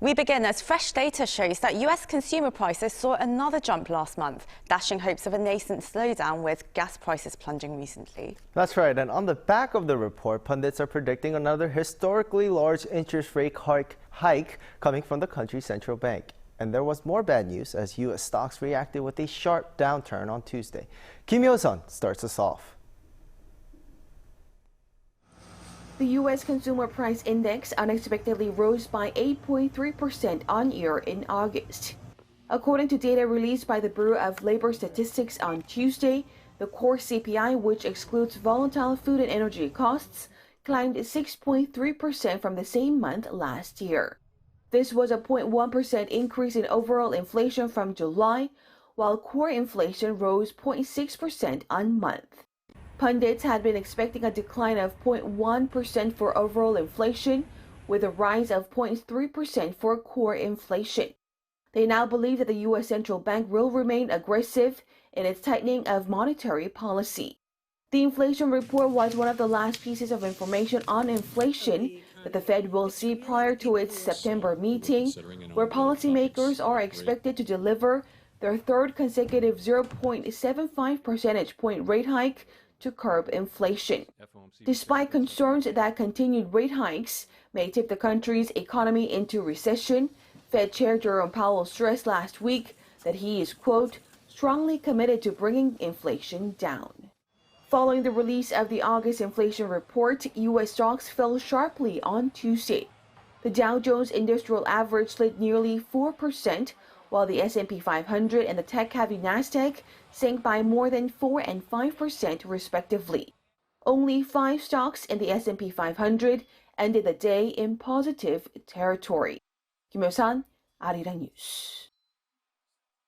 We begin as fresh data shows that US consumer prices saw another jump last month, dashing hopes of a nascent slowdown with gas prices plunging recently. That's right, and on the back of the report, pundits are predicting another historically large interest rate hike coming from the country's central bank. And there was more bad news as US stocks reacted with a sharp downturn on Tuesday. Hyo-sun starts us off. The U.S. Consumer Price Index unexpectedly rose by 8.3% on year in August. According to data released by the Bureau of Labor Statistics on Tuesday, the core CPI, which excludes volatile food and energy costs, climbed 6.3% from the same month last year. This was a 0.1% increase in overall inflation from July, while core inflation rose 0.6% on month. Pundits had been expecting a decline of 0.1% for overall inflation, with a rise of 0.3% for core inflation. They now believe that the U.S. Central Bank will remain aggressive in its tightening of monetary policy. The inflation report was one of the last pieces of information on inflation that the Fed will see prior to its September meeting, where policymakers are expected to deliver their third consecutive 0.75 percentage point rate hike to curb inflation. Despite concerns that continued rate hikes may tip the country's economy into recession, Fed Chair Jerome Powell stressed last week that he is, quote, strongly committed to bringing inflation down. Following the release of the August inflation report, U.S. stocks fell sharply on Tuesday. The Dow Jones Industrial Average slid nearly 4%, while the S&P 500 and the tech-heavy Nasdaq sank by more than 4% and 5% respectively. Only 5 stocks in the S&P 500 ended the day in positive territory. Hyo-sun, Arirang News.